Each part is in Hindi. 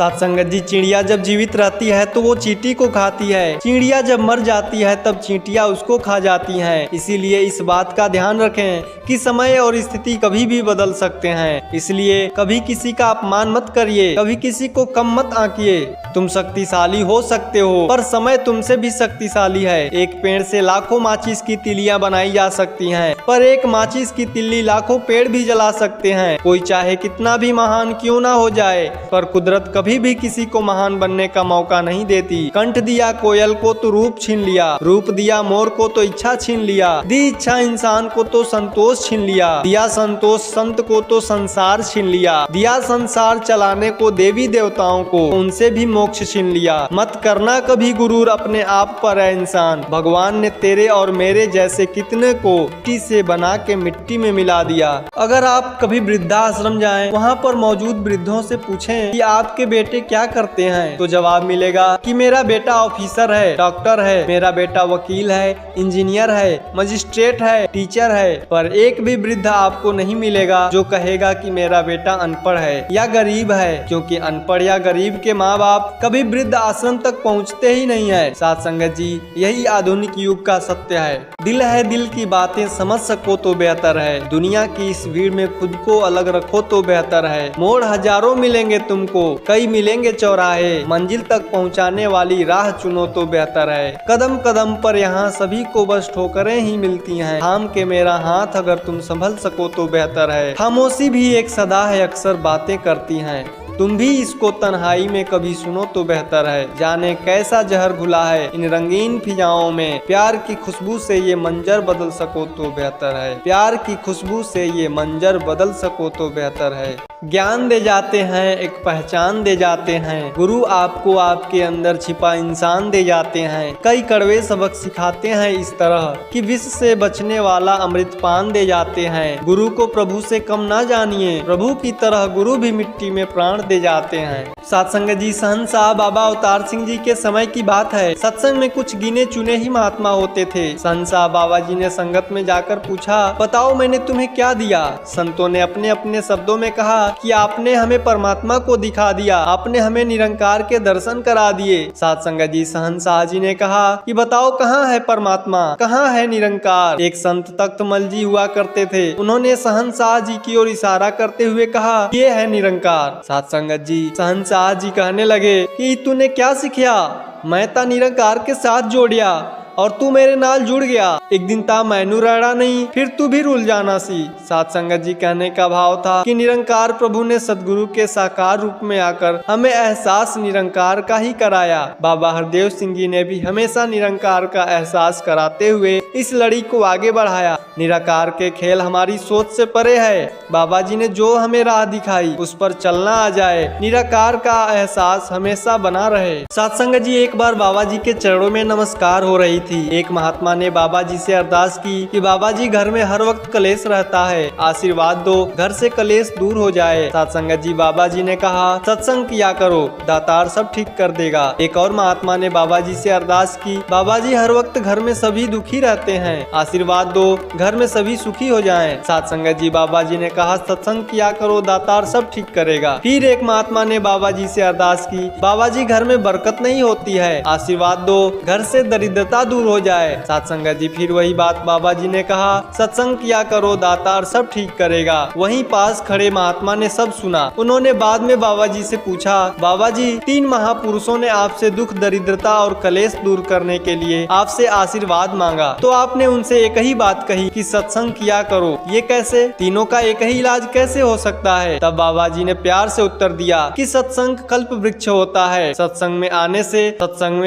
साथ संगत जी, चिड़िया जब जीवित रहती है तो वो चींटी को खाती है। चिड़िया जब मर जाती है तब चींटियां उसको खा जाती हैं। इसीलिए इस बात का ध्यान रखें कि समय और स्थिति कभी भी बदल सकते हैं। इसलिए कभी किसी का अपमान मत करिए, कभी किसी को कम मत आंकिए। तुम शक्तिशाली हो सकते हो पर समय तुमसे भी शक्तिशाली है। एक पेड़ से लाखों माचिस की तिलियां बनाई जा सकती हैं, पर एक माचिस की तिल्ली लाखों पेड़ भी जला सकते हैं। कोई चाहे कितना भी महान क्यों ना हो जाए, पर कुदरत कभी भी किसी को महान बनने का मौका नहीं देती। कंठ दिया कोयल को तो रूप छीन लिया, रूप दिया मोर को तो इच्छा छीन लिया, दी इच्छा इंसान को तो संतोष छीन लिया, दिया संतोष संत को तो संसार छीन लिया, दिया संसार चलाने को देवी देवताओं को, उनसे भी मोक्ष छीन लिया। मत करना कभी गुरूर अपने आप पर है इंसान। भगवान ने तेरे और मेरे जैसे कितने को मिट्टी से बना के मिट्टी में मिला दिया। अगर आप कभी वृद्धाश्रम जाएं, वहाँ पर मौजूद वृद्धों से पूछें कि आपके बेटे क्या करते हैं, तो जवाब मिलेगा कि मेरा बेटा ऑफिसर है, डॉक्टर है, मेरा बेटा वकील है, इंजीनियर है, मजिस्ट्रेट है, टीचर है। पर एक भी वृद्ध आपको नहीं मिलेगा जो कहेगा कि मेरा बेटा अनपढ़ है या गरीब है, क्योंकि अनपढ़ या गरीब के माँ बाप कभी वृद्ध आश्रम तक पहुँचते ही नहीं है। साथ संगत जी, यही आधुनिक युग का सत्य है। दिल है, दिल की बातें समझ सको तो बेहतर है। दुनिया की इस भीड़ में खुद को अलग रखो तो बेहतर है। मोड़ हजारों मिलेंगे तुमको, कई मिलेंगे चौराहे, मंजिल तक पहुंचाने वाली राह चुनो तो बेहतर है। कदम कदम पर यहाँ सभी को बस ठोकरें ही मिलती हैं। थाम के मेरा हाथ अगर तुम संभल सको तो बेहतर है। खामोशी भी एक सदा है, अक्सर बातें करती हैं। तुम भी इसको तन्हाई में कभी सुनो तो बेहतर है। जाने कैसा जहर घुला है इन रंगीन फिजाओं में, प्यार की खुशबू से ये मंजर बदल सको तो बेहतर है। प्यार की खुशबू से ये मंजर बदल सको तो बेहतर है। ज्ञान दे जाते हैं, एक पहचान दे जाते हैं। गुरु आपको आपके अंदर छिपा इंसान दे जाते हैं। कई कड़वे सबक सिखाते हैं इस तरह कि विष से बचने वाला अमृत पान दे जाते हैं। गुरु को प्रभु से कम ना जानिए, प्रभु की तरह गुरु भी मिट्टी में प्राण दे जाते हैं। साथ संगत जी, सहनशाह बाबा अवतार सिंह जी के समय की बात है। सत्संग में कुछ गिने चुने ही महात्मा होते थे। सहनशाह बाबा जी ने संगत में जाकर पूछा, बताओ मैंने तुम्हें क्या दिया। संतों ने अपने अपने शब्दों में कहा कि आपने हमें परमात्मा को दिखा दिया, आपने हमें निरंकार के दर्शन करा दिए। साथ संगत जी, सहनशाह जी ने कहा कि बताओ कहाँ है परमात्मा, कहाँ है निरंकार। एक संत तख्तमल जी हुआ करते थे। उन्होंने सहनशाह जी की ओर इशारा करते हुए कहा, ये है निरंकार। साथ संगत जी, सहनशाह जी कहने लगे कि तूने क्या सीखा, मैं ता निरंकार के साथ जोड़िया और तू मेरे नाल जुड़ गया। एक दिन ता मैनू रड़ा नहीं, फिर तू भी रुल जाना सी। साथ संगत जी, कहने का भाव था कि निरंकार प्रभु ने सदगुरु के साकार रूप में आकर हमें एहसास निरंकार का ही कराया। बाबा हरदेव सिंह जी ने भी हमेशा निरंकार का एहसास कराते हुए इस लड़ी को आगे बढ़ाया। निराकार के खेल हमारी सोच से परे है। बाबा जी ने जो हमें राह दिखाई उस पर चलना आ जाए, निराकार का एहसास हमेशा बना रहे। साथ संगत जी, एक बार बाबा जी के चरणों में नमस्कार हो रही थी। एक महात्मा ने बाबा जी से अरदास की कि बाबा जी, घर में हर वक्त कलेश रहता है, आशीर्वाद दो, घर से कलेश दूर हो जाए। साथ संगत जी, बाबा जी ने कहा, सत्संग किया करो, दातार सब ठीक कर देगा। एक और महात्मा ने बाबा जी से अरदास की, बाबा जी, हर वक्त घर में सभी दुखी रहते हैं, आशीर्वाद दो, घर में सभी सुखी हो जाएं। साथ संगत जी, बाबा जी ने कहा, सत्संग किया करो, दातार सब ठीक करेगा। फिर एक महात्मा ने बाबा जी से अरदास की, बाबा जी, घर में बरकत नहीं होती है, आशीर्वाद दो, घर से दरिद्रता दूर हो जाए। साथ संगत जी, फिर वही बात बाबा जी ने कहा, सत्संग किया करो, दातार सब ठीक करेगा। वहीं पास खड़े महात्मा ने सब सुना। उन्होंने बाद में बाबा जी से पूछा, बाबा जी, 3 महापुरुषों ने आपसे दुख, दरिद्रता और कलेश दूर करने के लिए आपसे आशीर्वाद मांगा, तो आपने उनसे एक ही बात कही कि सत्संग किया करो। ये कैसे? तीनों का एक ही इलाज कैसे हो सकता है? तब बाबा जी ने प्यार से उत्तर दिया कि सत्संग कल्प वृक्ष होता है। सत्संग में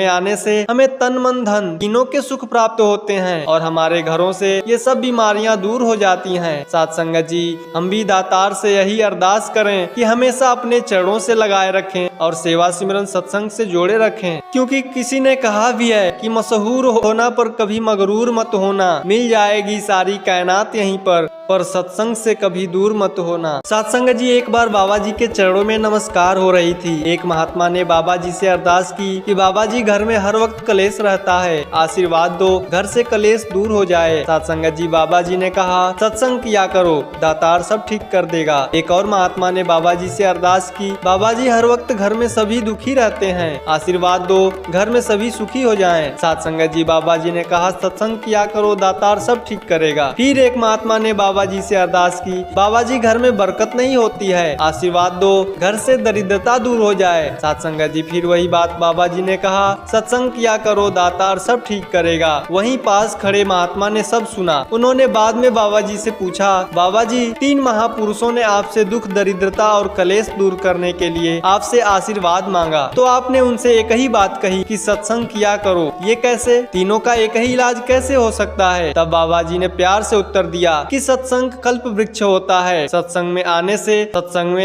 आने से हमें तन मन धन तीनों के सुख प्राप्त होते हैं और हमारे घरों से ये सब बीमारियां दूर हो जाती हैं। साथ संगत जी, हम भी दातार से यही अरदास करें कि हमेशा अपने चरणों से लगाए रखें और सेवा सिमरन सत्संग से जोड़े रखें, क्योंकि किसी ने कहा भी है कि मशहूर होना पर कभी मगरूर मत होना, मिल जाएगी सारी कायनात यहीं पर। पर सत्संग से कभी दूर मत होना। सत्संग जी, एक बार बाबा जी के चरणों में नमस्कार हो रही थी। एक महात्मा ने बाबा जी से अरदास की कि बाबा जी, घर में हर वक्त कलेश रहता है, आशीर्वाद दो, घर से कलेश दूर हो जाए। सत्संग जी, बाबा जी ने कहा, सत्संग किया करो, दातार सब ठीक कर देगा। एक और महात्मा ने बाबा जी से अरदास की, बाबा जी, हर वक्त घर में सभी दुखी रहते हैं, आशीर्वाद दो, घर में सभी सुखी हो जाएं। सत्संग जी, बाबा जी ने कहा, सत्संग किया करो, दातार सब ठीक करेगा। फिर एक महात्मा ने बाबा जी से अरदास की, बाबा जी, घर में बरकत नहीं होती है, आशीर्वाद दो, घर से दरिद्रता दूर हो जाए। सत्संग जी, फिर वही बात बाबा जी ने कहा, सत्संग किया करो, दातार सब ठीक करेगा। वहीं पास खड़े महात्मा ने सब सुना। उन्होंने बाद में बाबा जी से पूछा, बाबा जी, 3 महापुरुषों ने आपसे दुख, दरिद्रता और कलेश दूर करने के लिए आपसे आशीर्वाद मांगा, तो आपने उनसे एक ही बात कही कि सत्संग किया करो। ये कैसे? तीनों का एक ही इलाज कैसे हो सकता है? तब बाबा जी ने प्यार से उत्तर दिया कि सत्संग कल्प वृक्ष होता है। सत्संग में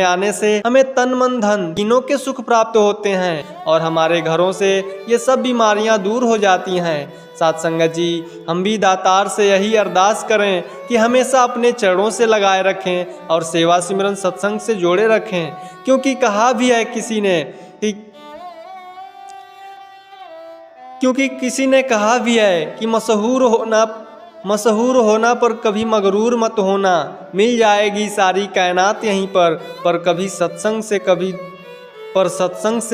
आने से हमें तन मन धन तीनों के सुख प्राप्त होते हैं और हमारे घरों से ये सब बीमारियां दूर हो जाती हैं। सत्संग जी, हम भी दातार से यही अरदास करें कि हमेशा अपने चरणों से लगाए रखें और सेवा सिमरन सत्संग से जोड़े रखें, क्योंकि कहा भी है किसी ने कि मशहूर होना पर कभी मगरूर मत होना, मिल जाएगी सारी कायनात यहीं पर कभी सत्संग से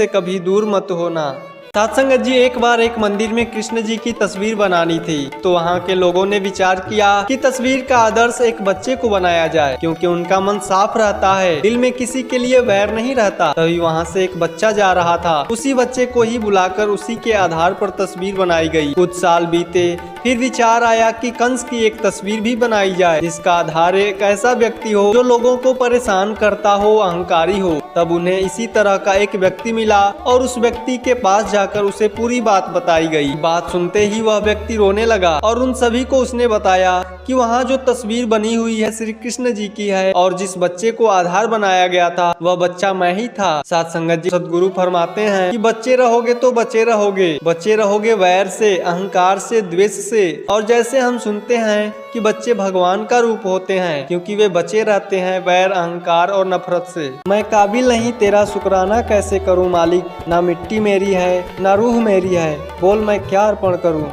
कभी दूर मत होना। सत्संग जी, एक बार एक मंदिर में कृष्ण जी की तस्वीर बनानी थी, तो वहाँ के लोगों ने विचार किया कि तस्वीर का आदर्श एक बच्चे को बनाया जाए, क्योंकि उनका मन साफ रहता है, दिल में किसी के लिए वैर नहीं रहता। तभी वहाँ से एक बच्चा जा रहा था, उसी बच्चे को ही बुलाकर उसी के आधार पर तस्वीर बनाई गई। कुछ साल बीते, फिर विचार आया कि कंस की एक तस्वीर भी बनाई जाए, जिसका आधार एक ऐसा व्यक्ति हो जो लोगों को परेशान करता हो, अहंकारी हो। तब उन्हें इसी तरह का एक व्यक्ति मिला और उस व्यक्ति के पास जाकर उसे पूरी बात बताई गई। बात सुनते ही वह व्यक्ति रोने लगा और उन सभी को उसने बताया कि वहाँ जो तस्वीर बनी हुई है श्री कृष्ण जी की है और जिस बच्चे को आधार बनाया गया था वह बच्चा मैं ही था। सत्संग जी, सदगुरु फरमाते हैं कि बच्चे रहोगे तो बच्चे रहोगे वैर से, अहंकार से, द्वेष से। और जैसे हम सुनते हैं कि बच्चे भगवान का रूप होते हैं, क्योंकि वे बचे रहते हैं वैर, अहंकार और नफरत से। मैं काबिल नहीं तेरा शुक्राना कैसे करूं मालिक, ना मिट्टी मेरी है ना रूह मेरी है, बोल मैं क्या अर्पण करूं।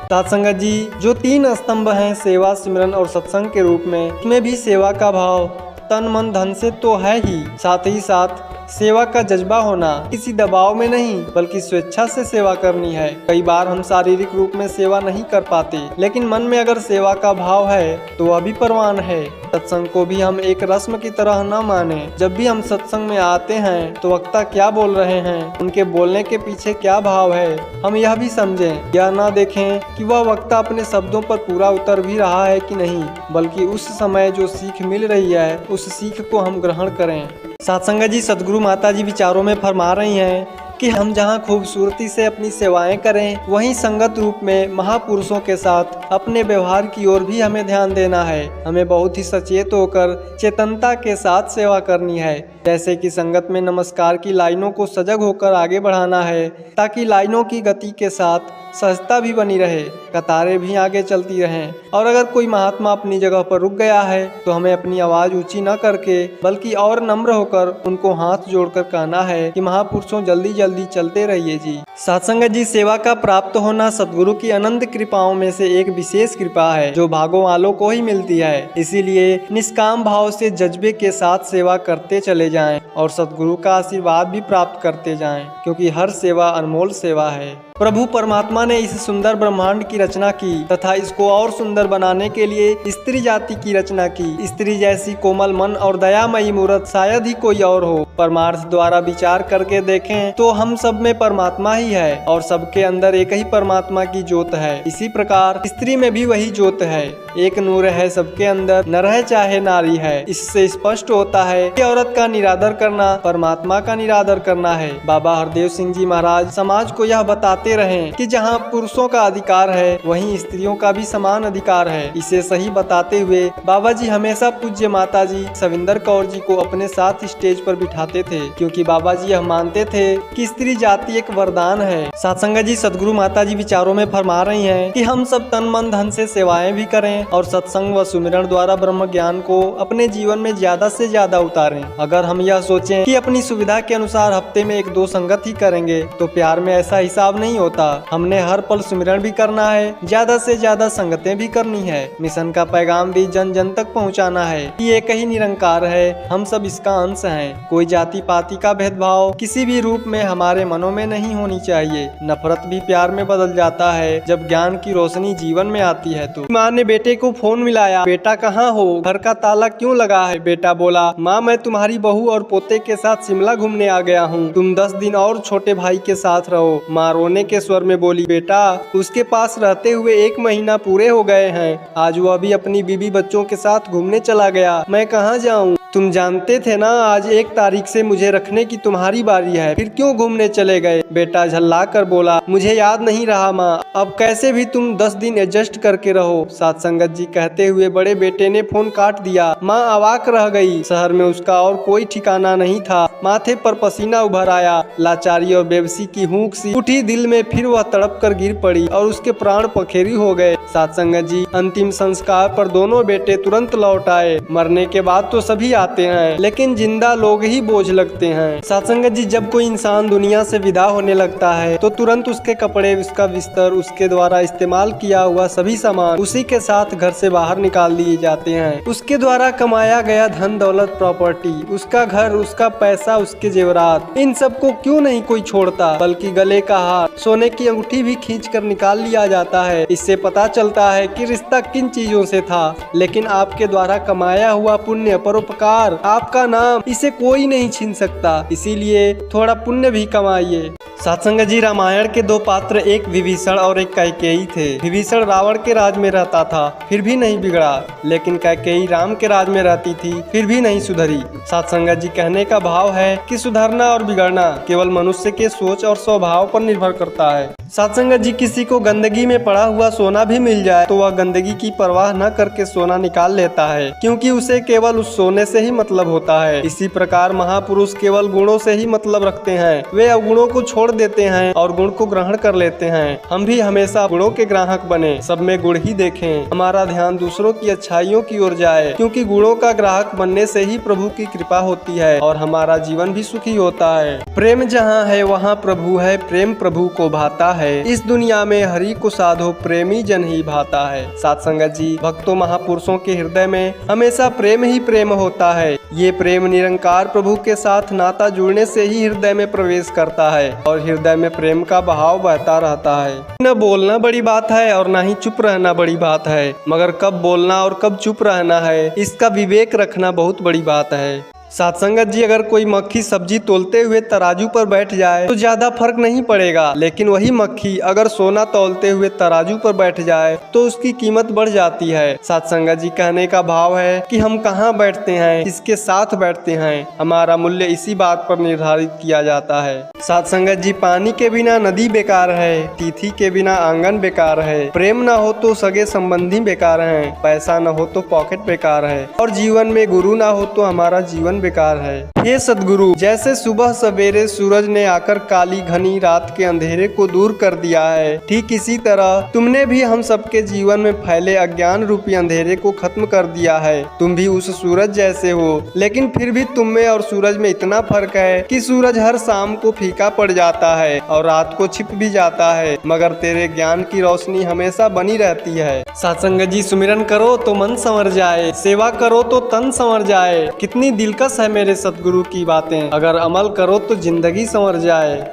सत्संग जी, जो 3 स्तंभ हैं सेवा, सिमरन और सत्संग के रूप में, इसमें भी सेवा का भाव तन मन धन से तो है ही साथ सेवा का जज्बा होना, किसी दबाव में नहीं बल्कि स्वेच्छा से सेवा करनी है। कई बार हम शारीरिक रूप में सेवा नहीं कर पाते, लेकिन मन में अगर सेवा का भाव है तो वह भी परवान है। सत्संग को भी हम एक रस्म की तरह न माने। जब भी हम सत्संग में आते हैं तो वक्ता क्या बोल रहे हैं, उनके बोलने के पीछे क्या भाव है, हम यह भी समझें। यह न देखें कि वह वक्ता अपने शब्दों पर पूरा उतर भी रहा है कि नहीं, बल्कि उस समय जो सीख मिल रही है उस सीख को हम ग्रहण करें। सत्संग जी, सदगुरु माता जी विचारों में फरमा रही हैं कि हम जहाँ खूबसूरती से अपनी सेवाएं करें, वहीं संगत रूप में महापुरुषों के साथ अपने व्यवहार की ओर भी हमें ध्यान देना है। हमें बहुत ही सचेत होकर चेतनता के साथ सेवा करनी है। जैसे कि संगत में नमस्कार की लाइनों को सजग होकर आगे बढ़ाना है, ताकि लाइनों की गति के साथ सहजता भी बनी रहे, कतारें भी आगे चलती रहें। और अगर कोई महात्मा अपनी जगह पर रुक गया है तो हमें अपनी आवाज़ ऊंची न करके बल्कि और नम्र होकर उनको हाथ जोड़कर कहना है कि महापुरुषों जल्दी जल्दी चलते रहिए जी। सत्संग जी, सेवा का प्राप्त होना सदगुरु की अनंत कृपाओं में से एक विशेष कृपा है जो भागों वालों को ही मिलती है। इसीलिए निष्काम भाव से जज्बे के साथ सेवा करते चले जाएं और सदगुरु का आशीर्वाद भी प्राप्त करते जाएं, क्योंकि हर सेवा अनमोल सेवा है। प्रभु परमात्मा ने इस सुंदर ब्रह्मांड की रचना की तथा इसको और सुंदर बनाने के लिए स्त्री जाति की रचना की। स्त्री जैसी कोमल मन और दयामयी मूर्त शायद ही कोई और हो। परमार्थ द्वारा विचार करके देखें तो हम सब में परमात्मा ही है और सबके अंदर एक ही परमात्मा की ज्योत है। इसी प्रकार स्त्री में भी वही ज्योत है, एक नूर है सबके अंदर, न रहे चाहे नारी है। इससे स्पष्ट होता है कि औरत का निरादर करना परमात्मा का निरादर करना है। बाबा हरदेव सिंह जी महाराज समाज को यह बताते रहें कि जहां पुरुषों का अधिकार है वहीं स्त्रियों का भी समान अधिकार है। इसे सही बताते हुए बाबा जी हमेशा पूज्य माता जी सविंदर कौर जी को अपने साथ स्टेज पर बिठाते थे, क्योंकि बाबा जी यह मानते थे कि स्त्री जाति एक वरदान है। सत्संग जी, सदगुरु माता जी विचारों में फरमा रही हैं कि हम सब तन मन धन से सेवाएं भी करें करें और सत्संग व सुमिरन द्वारा ब्रह्म ज्ञान को अपने जीवन में ज्यादा से ज्यादा उतारें। अगर हम यह सोचें कि अपनी सुविधा के अनुसार हफ्ते में 1-2 संगत ही करेंगे तो प्यार में ऐसा हिसाब नहीं होता। हमने हर पल सुमिरन भी करना है, ज्यादा से ज्यादा संगतें भी करनी है। मिशन का पैगाम भी जन जन तक पहुंचाना है कि एक ही निरंकार है, हम सब इसका अंश हैं। कोई जाति पाति का भेदभाव किसी भी रूप में हमारे मनों में नहीं होनी चाहिए। नफरत भी प्यार में बदल जाता है जब ज्ञान की रोशनी जीवन में आती है। तो माँ ने बेटे को फोन मिलाया, बेटा कहाँ हो, घर का ताला क्यों लगा है? बेटा बोला, माँ मैं तुम्हारी बहू और पोते के साथ शिमला घूमने आ गया हूँ, तुम 10 दिन और छोटे भाई के साथ रहो। माँ रोने के स्वर में बोली, बेटा उसके पास रहते हुए 1 महीना पूरे हो गए हैं, आज वो अभी अपनी बीबी बच्चों के साथ घूमने चला गया, मैं कहाँ जाऊँ? तुम जानते थे ना आज 1 तारीख से मुझे रखने की तुम्हारी बारी है, फिर क्यों घूमने चले गए? बेटा झल्ला कर बोला, मुझे याद नहीं रहा माँ, अब कैसे भी तुम 10 दिन एडजस्ट करके रहो। साथ संगत जी कहते हुए बड़े बेटे ने फोन काट दिया। माँ अवाक रह गई। शहर में उसका और कोई ठिकाना नहीं था, माथे पर पसीना उभर आया, लाचारी और बेबसी की हूक सी उठी दिल में, फिर वह तड़प कर गिर पड़ी और उसके प्राण पखेरी हो गए। साथ संगत जी अंतिम संस्कार पर दोनों बेटे तुरंत लौट आए। मरने के बाद तो सभी आते हैं, लेकिन जिंदा लोग ही बोझ लगते हैं। सत्संगत जी जब कोई इंसान दुनिया से विदा होने लगता है तो तुरंत उसके कपड़े, उसका बिस्तर, उसके द्वारा इस्तेमाल किया हुआ सभी सामान उसी के साथ घर से बाहर निकाल दिए जाते हैं। उसके द्वारा कमाया गया धन दौलत, प्रॉपर्टी, उसका घर, उसका पैसा, उसके जेवरात, इन सबको क्यों नहीं कोई छोड़ता, बल्कि गले का हार, सोने की अंगूठी भी खींच कर निकाल लिया जाता है। इससे पता चलता है कि रिश्ता किन चीजों से था। लेकिन आपके द्वारा कमाया हुआ पुण्य, परोपकार, आपका नाम, इसे कोई नहीं छीन सकता। इसीलिए थोड़ा पुण्य भी कमाइए। सत्संग जी रामायण के 2 पात्र, एक विभीषण और एक कैकेयी थे। विभीषण रावण के राज में रहता था, फिर भी नहीं बिगड़ा, लेकिन कैकेयी राम के राज में रहती थी, फिर भी नहीं सुधरी। सत्संग जी कहने का भाव है कि सुधरना और बिगड़ना केवल मनुष्य के सोच और स्वभाव पर निर्भर करता है। सत्संग जी किसी को गंदगी में पड़ा हुआ सोना भी मिल जाए तो वह गंदगी की परवाह न करके सोना निकाल लेता है, क्योंकि उसे केवल उस सोने से ही मतलब होता है। इसी प्रकार महापुरुष केवल गुणों से ही मतलब रखते हैं, वे अवगुणों को छोड़ देते हैं और गुण को ग्रहण कर लेते हैं। हम भी हमेशा गुणों के ग्राहक बने, सब में गुण ही देखें, हमारा ध्यान दूसरों की अच्छाइयों की ओर जाए, क्योंकि गुणों का ग्राहक बनने से ही प्रभु की कृपा होती है और हमारा जीवन भी सुखी होता है। प्रेम जहाँ है वहाँ प्रभु है, प्रेम प्रभु को भाता है, इस दुनिया में हरि को साधो, प्रेमी जन ही भाता है। साथ संगत जी भक्तों महापुरुषों के हृदय में हमेशा प्रेम ही प्रेम होता है। ये प्रेम निरंकार प्रभु के साथ नाता जुड़ने से ही हृदय में प्रवेश करता है और हृदय में प्रेम का बहाव बहता रहता है। न बोलना बड़ी बात है और न ही चुप रहना बड़ी बात है, मगर कब बोलना और कब चुप रहना है इसका विवेक रखना बहुत बड़ी बात है। सत्संगत जी अगर कोई मक्खी सब्जी तोलते हुए तराजू पर बैठ जाए तो ज्यादा फर्क नहीं पड़ेगा, लेकिन वही मक्खी अगर सोना तोलते हुए तराजू पर बैठ जाए तो उसकी कीमत बढ़ जाती है। सत्संगत जी कहने का भाव है कि हम कहाँ बैठते हैं, किसके साथ बैठते हैं, हमारा मूल्य इसी बात पर निर्धारित किया जाता है। सत्संगत जी पानी के बिना नदी बेकार है, तिथि के बिना आंगन बेकार है, प्रेम न हो तो सगे संबंधी बेकार हैं, पैसा न हो तो पॉकेट बेकार है और जीवन में गुरु न हो तो हमारा जीवन बेकार है। हे सद्गुरु, जैसे सुबह सवेरे सूरज ने आकर काली घनी रात के अंधेरे को दूर कर दिया है, ठीक इसी तरह तुमने भी हम सबके जीवन में फैले अज्ञान रूपी अंधेरे को खत्म कर दिया है। तुम भी उस सूरज जैसे हो, लेकिन फिर भी तुम में और सूरज में इतना फर्क है कि सूरज हर शाम को फीका पड़ जाता है और रात को छिप भी जाता है, मगर तेरे ज्ञान की रोशनी हमेशा बनी रहती है। सत्संग जी सुमिरन करो तो मन संवर जाए, सेवा करो तो तन संवर जाए, कितनी दिलकश है मेरे सतगुरु की बातें, अगर अमल करो तो जिंदगी संवर जाए।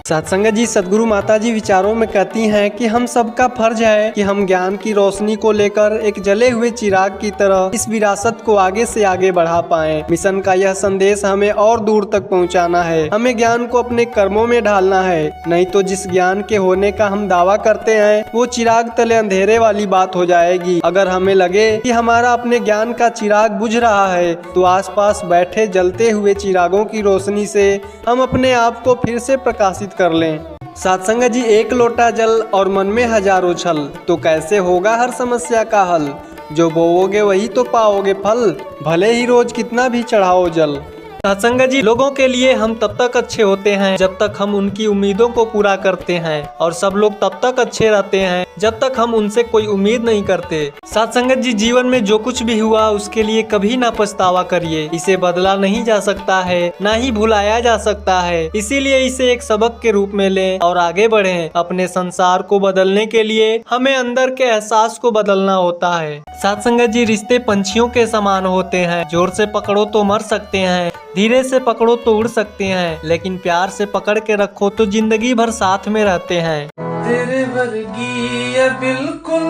सत्संग जी सदगुरु माता जी विचारों में कहती हैं कि हम सबका फर्ज है कि हम ज्ञान की रोशनी को लेकर एक जले हुए चिराग की तरह इस विरासत को आगे से आगे बढ़ा पाएं। मिशन का यह संदेश हमें और दूर तक पहुंचाना है। हमें ज्ञान को अपने कर्मों में ढालना है, नहीं तो जिस ज्ञान के होने का हम दावा करते हैं वो चिराग तले अंधेरे वाली बात हो जाएगी। अगर हमें लगे कि हमारा अपने ज्ञान का चिराग बुझ रहा है तो आसपास बैठे जलते हुए चिरागों की रोशनी से हम अपने आप को फिर से प्रकाशित कर लें। सत्संग जी एक लोटा जल और मन में हजारों छल, तो कैसे होगा हर समस्या का हल। जो बोओगे वही तो पाओगे फल, भले ही रोज कितना भी चढ़ाओ जल। सत्संग जी, लोगों के लिए हम तब तक अच्छे होते हैं जब तक हम उनकी उम्मीदों को पूरा करते हैं, और सब लोग तब तक अच्छे रहते हैं जब तक हम उनसे कोई उम्मीद नहीं करते। सत्संगत जी, जीवन में जो कुछ भी हुआ उसके लिए कभी ना पछतावा करिए। इसे बदला नहीं जा सकता है, ना ही भुलाया जा सकता है। इसीलिए इसे एक सबक के रूप में लें और आगे बढ़ें। अपने संसार को बदलने के लिए हमें अंदर के एहसास को बदलना होता है। सत्संगत जी, रिश्ते पंछियों के समान होते हैं। जोर से पकड़ो तो मर सकते हैं, धीरे से पकड़ो तो उड़ सकते हैं, लेकिन प्यार से पकड़ के रखो तो जिंदगी भर साथ में रहते हैं। तेरे वर्गी है बिल्कुल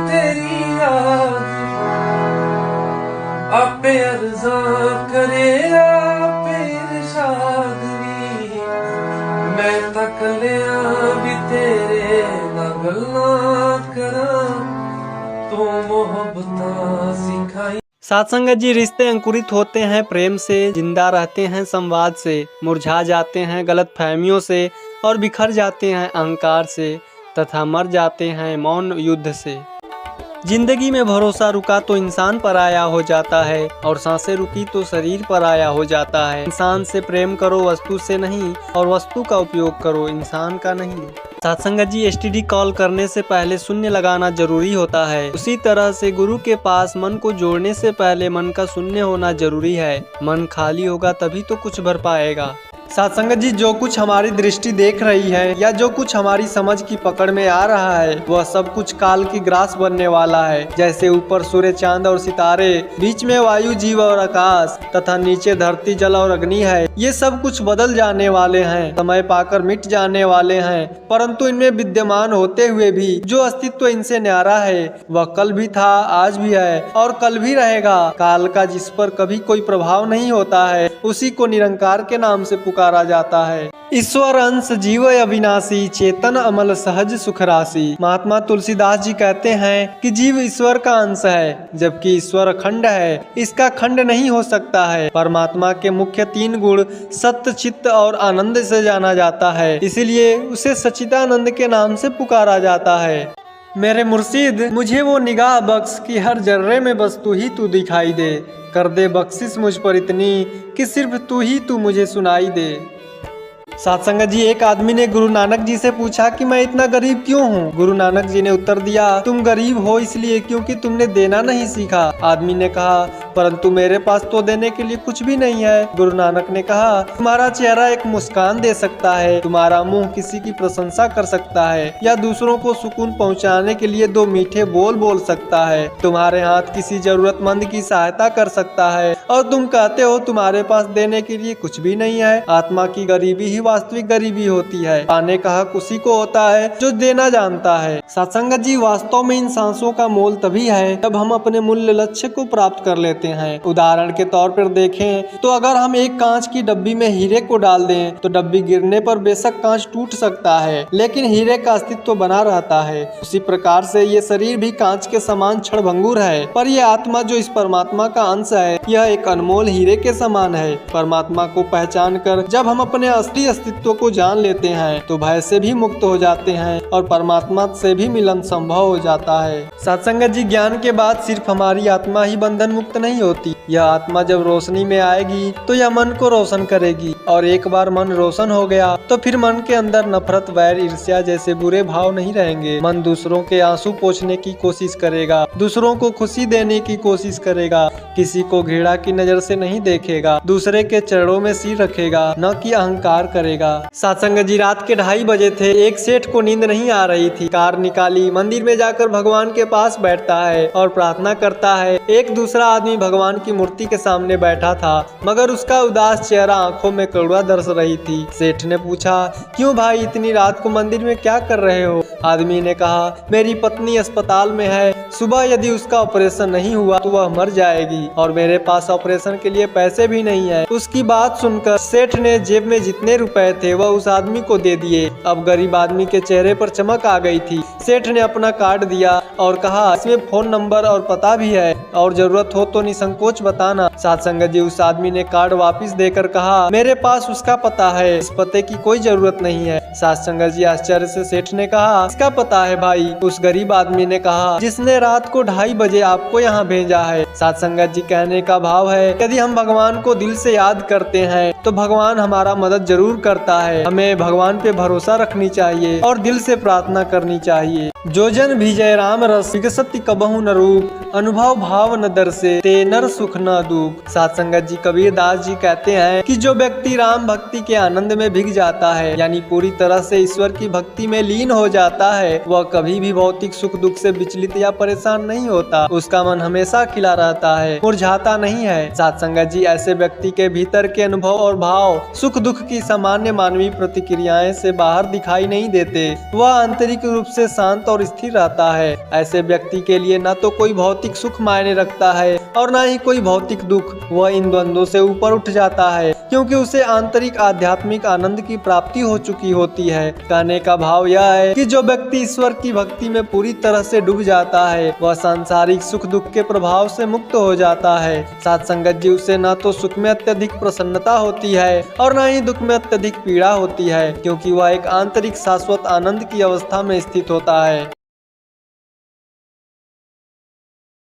तेरी याद, आपे अर्जा करे आपे इरशाद भी, मैं तक लिया भी तेरे नाल गल्लां करा, तू मोहब्बतां सिखाई। सत्संगत जी, रिश्ते अंकुरित होते हैं प्रेम से, जिंदा रहते हैं संवाद से, मुरझा जाते हैं गलत फहमियों से, और बिखर जाते हैं अहंकार से, तथा मर जाते हैं मौन युद्ध से। जिंदगी में भरोसा रुका तो इंसान पराया हो जाता है, और सांसें रुकी तो शरीर पराया हो जाता है। इंसान से प्रेम करो, वस्तु से नहीं, और वस्तु का उपयोग करो, इंसान का नहीं। सत्संगत जी, एसटीडी कॉल करने से पहले शून्य लगाना जरूरी होता है। उसी तरह से गुरु के पास मन को जोड़ने से पहले मन का शून्य होना जरूरी है। मन खाली होगा तभी तो कुछ भर पाएगा। सत्संगत जी, जो कुछ हमारी दृष्टि देख रही है या जो कुछ हमारी समझ की पकड़ में आ रहा है, वह सब कुछ काल की ग्रास बनने वाला है। जैसे ऊपर सूर्य, चांद और सितारे, बीच में वायु, जीव और आकाश, तथा नीचे धरती, जल और अग्नि है। ये सब कुछ बदल जाने वाले हैं, समय पाकर मिट जाने वाले हैं, परंतु इनमें विद्यमान होते हुए भी जो अस्तित्व इनसे न्यारा है वह कल भी था, आज भी है और कल भी रहेगा। काल का जिस पर कभी कोई प्रभाव नहीं होता है, उसी को निरंकार के नाम से पुकारा जाता है। ईश्वर अंश जीव अविनाशी, चेतन अमल सहज सुख राशि। महात्मा तुलसीदास जी कहते हैं कि जीव ईश्वर का अंश है, जबकि ईश्वर अखंड है, इसका खंड नहीं हो सकता है। परमात्मा के मुख्य 3 गुण सत्य, चित्त और आनंद से जाना जाता है, इसीलिए उसे सच्चिदानंद के नाम से पुकारा जाता है। मेरे मुर्शिद, मुझे वो निगाह बख्श कि हर जर्रे में बस तू ही तू दिखाई दे, कर दे बख्शिश मुझ पर इतनी कि सिर्फ तू ही तू मुझे सुनाई दे। सत्संगत जी, एक आदमी ने गुरु नानक जी से पूछा कि मैं इतना गरीब क्यों हूँ। गुरु नानक जी ने उत्तर दिया, तुम गरीब हो इसलिए क्योंकि तुमने देना नहीं सीखा। आदमी ने कहा, परंतु मेरे पास तो देने के लिए कुछ भी नहीं है। गुरु नानक ने कहा, तुम्हारा चेहरा एक मुस्कान दे सकता है, तुम्हारा मुंह किसी की प्रशंसा कर सकता है, या दूसरों को सुकून पहुँचाने के लिए 2 मीठे बोल बोल सकता है। तुम्हारे हाथ किसी जरूरतमंद की सहायता कर सकता है, और तुम कहते हो तुम्हारे पास देने के लिए कुछ भी नहीं है। आत्मा की गरीबी ही वास्तविक गरीबी होती है। पाने का हक उसी को होता है जो देना जानता है। सत्संगत जी, वास्तव में इन सांसों का मोल तभी है जब हम अपने मूल्य लक्ष्य को प्राप्त कर लेते हैं। उदाहरण के तौर पर देखें तो अगर हम एक कांच की डब्बी में हीरे को डाल दें तो डब्बी गिरने पर बेशक कांच टूट सकता है, लेकिन हीरे का अस्तित्व बना रहता है। उसी प्रकार से ये शरीर भी कांच के समान क्षणभंगुर है, पर यह आत्मा जो इस परमात्मा का अंश है, यह एक अनमोल हीरे के समान है। परमात्मा को पहचान कर जब हम अपने असली अस्तित्व को जान लेते हैं तो भय से भी मुक्त हो जाते हैं और परमात्मा से भी मिलन संभव हो जाता है। सत्संगत जी, ज्ञान के बाद सिर्फ हमारी आत्मा ही बंधन मुक्त नहीं होती। यह आत्मा जब रोशनी में आएगी तो यह मन को रोशन करेगी, और एक बार मन रोशन हो गया तो फिर मन के अंदर नफरत, वैर, ईर्ष्या जैसे बुरे भाव नहीं रहेंगे। मन दूसरों के आंसू पोंछने की कोशिश करेगा, दूसरों को खुशी देने की कोशिश करेगा, किसी को घृणा की नजर से नहीं देखेगा, दूसरे के चरणों में सिर रखेगा, न कि अहंकार करेगा। सत्संग जी, रात के 2:30 बजे थे। एक सेठ को नींद नहीं आ रही थी। कार निकाली, मंदिर में जाकर भगवान के पास बैठता है और प्रार्थना करता है। एक दूसरा आदमी भगवान की मूर्ति के सामने बैठा था, मगर उसका उदास चेहरा, आंखों में करुणा दर्श रही थी। सेठ ने पूछा, क्यों भाई, इतनी रात को मंदिर में क्या कर रहे हो? आदमी ने कहा, मेरी पत्नी अस्पताल में है, सुबह यदि उसका ऑपरेशन नहीं हुआ तो वह मर जाएगी, और मेरे पास ऑपरेशन के लिए पैसे भी नहीं है। उसकी बात सुनकर सेठ ने जेब में जितने रुपए थे वह उस आदमी को दे दिए। अब गरीब आदमी के चेहरे पर चमक आ गई थी। सेठ ने अपना कार्ड दिया और कहा, इसमें फोन नंबर और पता भी है, और जरूरत हो तो निसंकोच बताना। सत्संगत जी, उस आदमी ने कार्ड वापस देकर कहा, मेरे पास उसका पता है, इस पते की कोई जरूरत नहीं है। सत्संगत जी, आश्चर्य से सेठ ने कहा, इसका पता है भाई? उस गरीब आदमी ने कहा, जिसने रात को 2:30 बजे आपको यहाँ भेजा है। साथ संगत जी कहने का भाव है, यदि हम भगवान को दिल से याद करते हैं तो भगवान हमारा मदद जरूर करता है। हमें भगवान पे भरोसा रखनी चाहिए और दिल से प्रार्थना करनी चाहिए। जो जन भीजय राम रस विकसति कबहु न रूप, अनुभव भाव न दर्शे ते नर सुख न दुख। साथ संगत जी कबीर दास जी कहते हैं कि जो व्यक्ति राम भक्ति के आनंद में भीग जाता है, यानी पूरी तरह से ईश्वर की भक्ति में लीन हो जाता है, वह कभी भी भौतिक सुख दुख से विचलित या परेशान नहीं होता। उसका मन हमेशा खिला रहता है, मुरझाता नहीं है। साथ संगत जी ऐसे व्यक्ति के भीतर के अनुभव और भाव सुख दुख की सामान्य मानवीय प्रतिक्रियाएं से बाहर दिखाई नहीं देते। वह आंतरिक रूप से शांत और स्थिर रहता है। ऐसे व्यक्ति के लिए न तो कोई भौतिक सुख मायने रखता है और न ही कोई भौतिक दुख। वह इन द्वंद्वों से ऊपर उठ जाता है क्योंकि उसे आंतरिक आध्यात्मिक आनंद की प्राप्ति हो चुकी होती है। कहने का भाव यह है कि जो व्यक्ति ईश्वर की भक्ति में पूरी तरह से डूब जाता है, वह सांसारिक सुख दुख के प्रभाव से मुक्त हो जाता है। साथ संगत जी उसे न तो सुख में अत्यधिक प्रसन्नता होती है और न ही दुख में अत्यधिक पीड़ा होती है, क्योंकि वह एक आंतरिक शाश्वत आनंद की अवस्था में स्थित होता है।